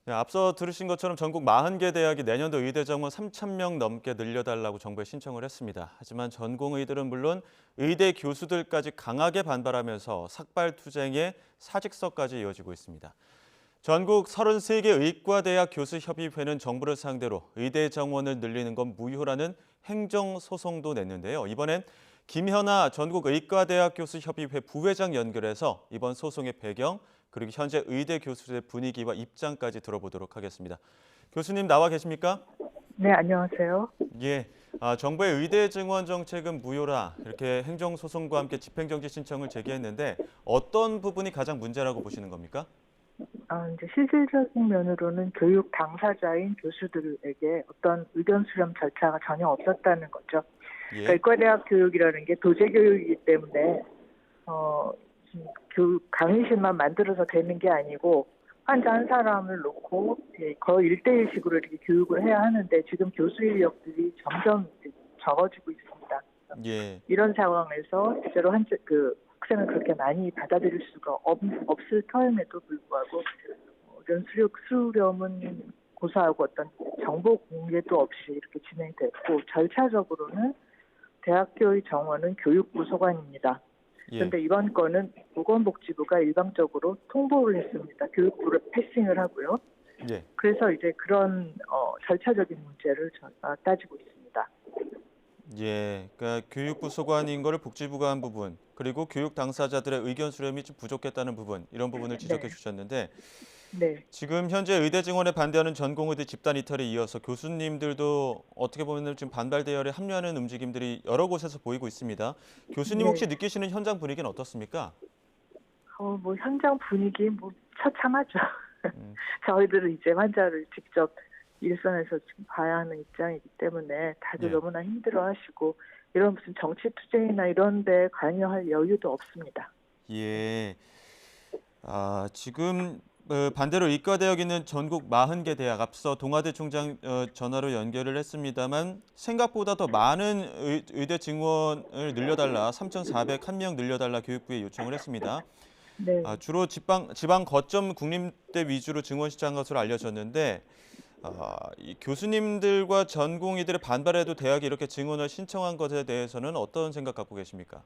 네, 앞서 들으신 것처럼 전국 40개 대학이 내년도 의대 정원 3,000명 넘게 늘려달라고 정부에 신청을 했습니다. 하지만 전공의들은 물론 의대 교수들까지 강하게 반발하면서 삭발 투쟁에 사직서까지 이어지고 있습니다. 전국 33개 의과대학 교수협의회는 정부를 상대로 의대 정원을 늘리는 건 무효라는 행정소송도 냈는데요. 이번엔 김현아 전국의과대학 교수협의회 부회장 연결해서 이번 소송의 배경, 그리고 현재 의대 교수들의 분위기와 입장까지 들어보도록 하겠습니다. 교수님 나와 계십니까? 네, 안녕하세요. 예. 정부의 의대 증원 정책은 무효라 이렇게 행정소송과 함께 집행정지 신청을 제기했는데 어떤 부분이 가장 문제라고 보시는 겁니까? 이제 실질적인 면으로는 교육 당사자인 교수들에게 어떤 의견 수렴 절차가 전혀 없었다는 거죠. 그러니까 예. 의과대학 교육이라는 게 도제 교육이기 때문에 교육 강의실만 만들어서 되는 게 아니고 환자 한 사람을 놓고 거의 1대1식으로 이렇게 교육을 해야 하는데 지금 교수 인력들이 점점 이제 적어지고 있습니다. 예. 이런 상황에서 실제로 학생을 그렇게 많이 받아들일 수가 없을 터임에도 불구하고 이런 수렴은 고사하고 어떤 정보 공개도 없이 이렇게 진행됐고 절차적으로는 대학교의 정원은 교육부 소관입니다. 예. 그런데 이번 건은 보건복지부가 일방적으로 통보를 했습니다. 교육부를 패싱을 하고요. 예. 그래서 이제 그런 절차적인 문제를 따지고 있습니다. 예, 그러니까 교육부 소관인 거를 복지부가 한 부분, 그리고 교육 당사자들의 의견 수렴이 좀 부족했다는 부분, 이런 부분을 지적해 네, 주셨는데 네. 지금 현재 의대 증원에 반대하는 전공의대 집단 이탈에 이어서 교수님들도 어떻게 보면 지금 반발 대열에 합류하는 움직임들이 여러 곳에서 보이고 있습니다. 교수님 네. 혹시 느끼시는 현장 분위기는 어떻습니까? 뭐 현장 분위기 처참하죠. 음, 저희들은 이제 환자를 직접 일선에서 지금 봐야 하는 입장이기 때문에 다들 예, 너무나 힘들어하시고 이런 무슨 정치 투쟁이나 이런 데 관여할 여유도 없습니다. 예. 지금 반대로 의과대학 있는 전국 40개 대학 앞서 동아대 총장 전화로 연결을 했습니다만 생각보다 더 많은 의대 증원을 늘려달라 3,401명 늘려달라 교육부에 요청을 했습니다. 네. 주로 지방 거점 국립대 위주로 증원 신청한 것으로 알려졌는데 이 교수님들과 전공의들의 반발에도 대학이 이렇게 증원을 신청한 것에 대해서는 어떤 생각 갖고 계십니까?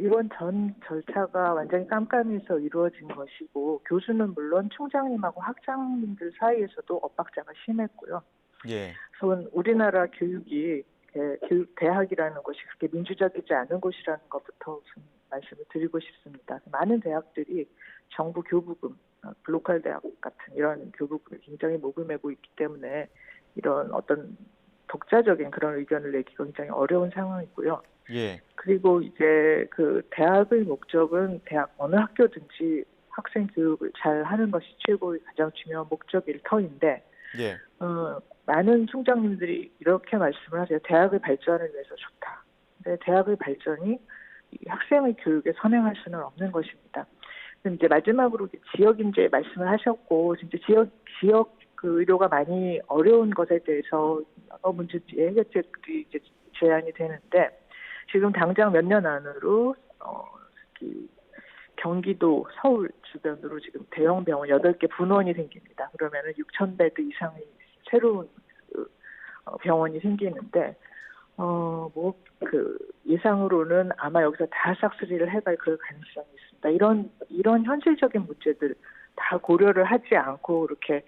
이번 전 절차가 완전히 깜깜이서 이루어진 것이고 교수는 물론 총장님하고 학장님들 사이에서도 엇박자가 심했고요. 예, 우선 우리나라 교육이 교육 대학이라는 것이 그렇게 민주적이지 않은 곳이라는 것부터 우선 말씀을 드리고 싶습니다. 많은 대학들이 정부 교부금, 글로컬 대학 같은 이런 교부금을 굉장히 목을 메고 있기 때문에 이런 어떤 독자적인 그런 의견을 내기가 굉장히 어려운 상황이고요. 예, 그리고 이제 그 대학의 목적은 대학 어느 학교든지 학생 교육을 잘 하는 것이 최고의 가장 중요한 목적일 터인데 예, 많은 총장님들이 이렇게 말씀을 하세요. 대학의 발전을 위해서 좋다. 근데 대학의 발전이 이 학생의 교육에 선행할 수는 없는 것입니다. 그럼 이제 마지막으로 지역 인재 말씀을 하셨고, 진짜 지역 그 의료가 많이 어려운 것에 대해서 여러 문제들이 해결책들이 이제 제안이 되는데, 지금 당장 몇 년 안으로 경기도, 서울 주변으로 지금 대형 병원 8개 분원이 생깁니다. 그러면은 6,000베드 이상의 새로운 병원이 생기는데, 예상으로는 아마 여기서 다 싹쓸이를 해갈 그럴 가능성이 있습니다. 이런 현실적인 문제들 다 고려를 하지 않고 이렇게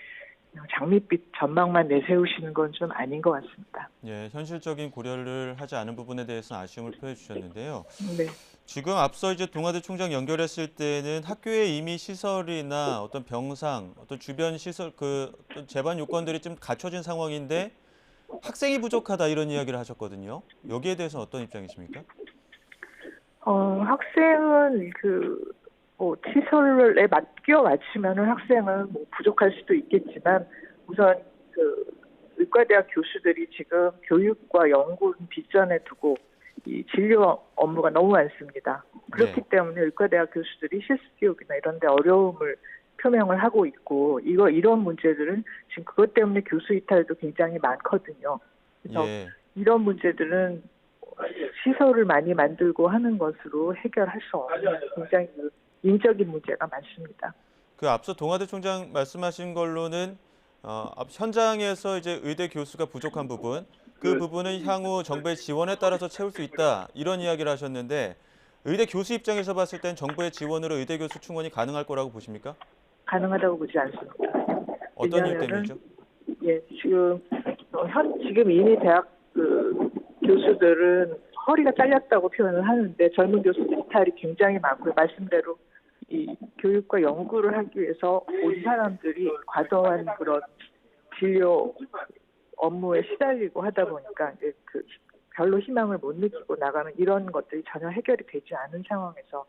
그냥 장밋빛 전망만 내세우시는 건 좀 아닌 것 같습니다. 예, 현실적인 고려를 하지 않은 부분에 대해서는 아쉬움을 표해 주셨는데요. 네. 지금 앞서 이제 동아대 총장 연결했을 때는 학교에 이미 시설이나 어떤 병상, 어떤 주변 시설 어떤 제반 요건들이 좀 갖춰진 상황인데 학생이 부족하다 이런 이야기를 하셨거든요. 여기에 대해서 어떤 입장이십니까? 학생은 시설에 끼워 맞추면은 학생은 부족할 수도 있겠지만 우선 의과대학 교수들이 지금 교육과 연구를 뒷전에 두고 이 진료 업무가 너무 많습니다. 그렇기 네. 때문에 의과대학 교수들이 실습교육이나 이런 데 어려움을 표명을 하고 있고 이런 문제들은 지금 그것 때문에 교수 이탈도 굉장히 많거든요. 그래서 예. 이런 문제들은 시설을 많이 만들고 하는 것으로 해결할 수 없는 굉장히 인적인 문제가 많습니다. 그 앞서 동아대 총장 말씀하신 걸로는 현장에서 이제 의대 교수가 부족한 부분, 그 부분은 향후 정부의 지원에 따라서 채울 수 있다 이런 이야기를 하셨는데 의대 교수 입장에서 봤을 땐 정부의 지원으로 의대 교수 충원이 가능할 거라고 보십니까? 가능하다고 보지 않습니다. 어떤 일 왜냐하면은 때문이죠? 예, 지금 이미 대학 교수들은 허리가 잘렸다고 표현을 하는데 젊은 교수들 스타일이 굉장히 많고요. 말씀대로 이 교육과 연구를 하기 위해서 온 사람들이 과도한 그런 진료 업무에 시달리고 하다 보니까 이제 별로 희망을 못 느끼고 나가는 이런 것들이 전혀 해결이 되지 않은 상황에서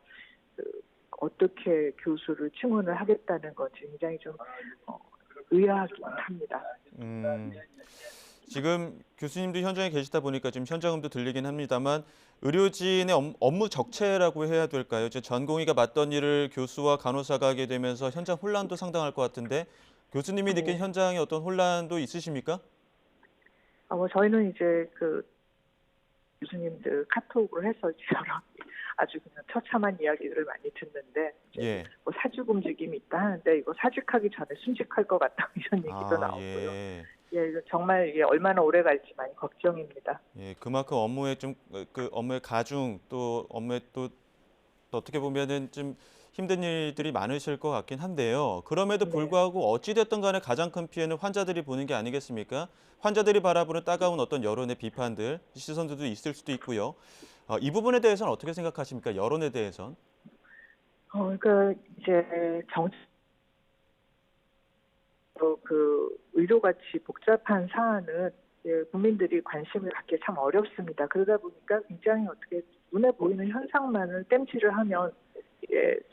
어떻게 교수를 충원을 하겠다는 건지 굉장히 좀 의아하긴 합니다. 지금 교수님도 현장에 계시다 보니까 지금 현장음도 들리긴 합니다만 의료진의 업무 적체라고 해야 될까요? 이제 전공의가 맡던 일을 교수와 간호사가 하게 되면서 현장 혼란도 상당할 것 같은데 교수님이 느낀 현장에 어떤 혼란도 있으십니까? 저희는 이제 교수님들 카톡으로 해서 여러 아주 그냥 처참한 이야기들을 많이 듣는데 예. 뭐 사직 움직임이 있다 하는데 이거 사직하기 전에 순직할 것 같다 이런 얘기도 나오고요. 예. 예, 정말 이게 얼마나 오래 갈지 많이 걱정입니다. 예, 그만큼 업무의 업무의 가중 또 업무에 또 어떻게 보면은 좀 힘든 일들이 많으실 것 같긴 한데요. 그럼에도 네. 불구하고 어찌 됐든 간에 가장 큰 피해는 환자들이 보는 게 아니겠습니까? 환자들이 바라보는 따가운 어떤 여론의 비판들, 시선들도 있을 수도 있고요. 이 부분에 대해서는 어떻게 생각하십니까? 여론에 대해선? 그러니까 이제 의료같이 복잡한 사안은 국민들이 관심을 갖기 참 어렵습니다. 그러다 보니까 굉장히 어떻게 눈에 보이는 현상만을 땜질을 하면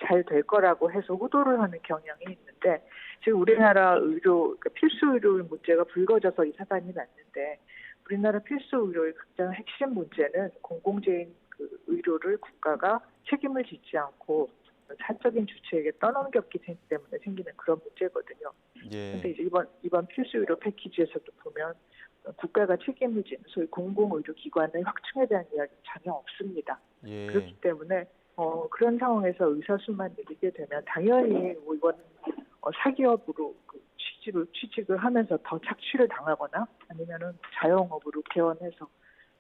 잘 될 거라고 해서 호도를 하는 경향이 있는데 지금 우리나라 그러니까 필수 의료 문제가 불거져서 이 사단이 났는데 우리나라 필수 의료의 가장 핵심 문제는 공공재인 의료를 국가가 책임을 짓지 않고 사적인 주체에게 떠넘겼기 때문에 생기는 그런 문제거든요. 그런데 예. 이제 이번 필수 의료 패키지에서도 보면 국가가 책임을 지는 소위 공공의료 기관의 확충에 대한 이야기는 전혀 없습니다. 예. 그렇기 때문에 그런 상황에서 의사 수만 늘리게 되면 당연히 이거는 사기업으로 취직을 하면서 더 착취를 당하거나 아니면은 자영업으로 개원해서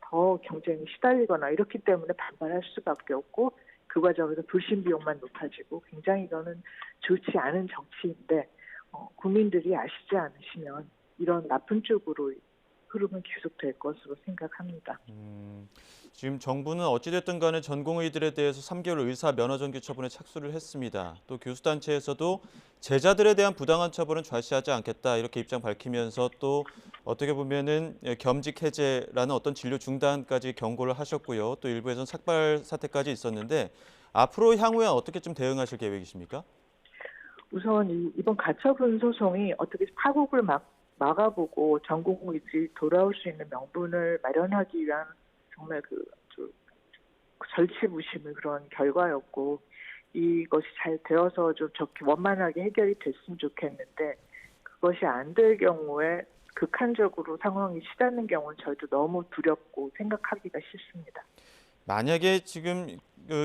더 경쟁에 시달리거나 이렇기 때문에 반발할 수밖에 없고 그 과정에서 불신 비용만 높아지고 굉장히 이거는 좋지 않은 정치인데 국민들이 아시지 않으시면 이런 나쁜 쪽으로 흐름은 계속될 것으로 생각합니다. 지금 정부는 어찌됐든 간에 전공의들에 대해서 3개월 의사 면허정지 처분에 착수를 했습니다. 또 교수단체에서도 제자들에 대한 부당한 처벌은 좌시하지 않겠다 이렇게 입장 밝히면서 또 어떻게 보면은 겸직 해제라는 어떤 진료 중단까지 경고를 하셨고요. 또 일부에서는 삭발 사태까지 있었는데 앞으로 향후에 어떻게 좀 대응하실 계획이십니까? 우선 이번 가처분 소송이 어떻게 파국을 막아보고 전공의들이 돌아올 수 있는 명분을 마련하기 위한 정말 아주 절치부심의 그런 결과였고 이것이 잘 되어서 좀 좋게 원만하게 해결이 됐으면 좋겠는데 그것이 안 될 경우에 극한적으로 상황이 치닫는 경우는 저희도 너무 두렵고 생각하기가 싫습니다. 만약에 지금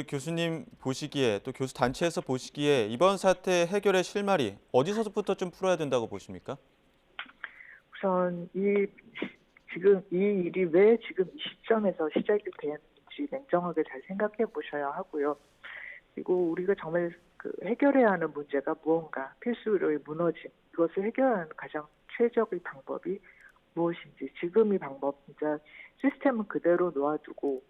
교수님 보시기에 또 교수 단체에서 보시기에 이번 사태 해결의 실마리 어디서부터 좀 풀어야 된다고 보십니까? 우선 지금 이 일이 왜 지금 이 시점에서 시작이 되었는지 냉정하게 잘 생각해 보셔야 하고요. 그리고 우리가 정말 해결해야 하는 문제가 무언가 필수 의료의 무너짐 이것을 해결하는 가장 최적의 방법이 무엇인지 지금 이 방법 진짜 시스템은 그대로 놓아두고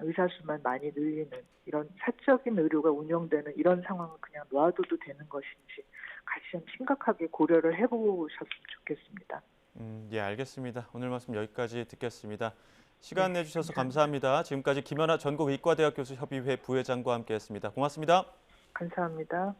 의사 수만 많이 늘리는 이런 사적인 의료가 운영되는 이런 상황을 그냥 놔둬도 되는 것인지 같이 좀 심각하게 고려를 해보셨으면 좋겠습니다. 예, 알겠습니다. 오늘 말씀 여기까지 듣겠습니다. 시간 내주셔서 감사합니다. 지금까지 김연아 전국의과대학 교수협의회 부회장과 함께했습니다. 고맙습니다. 감사합니다.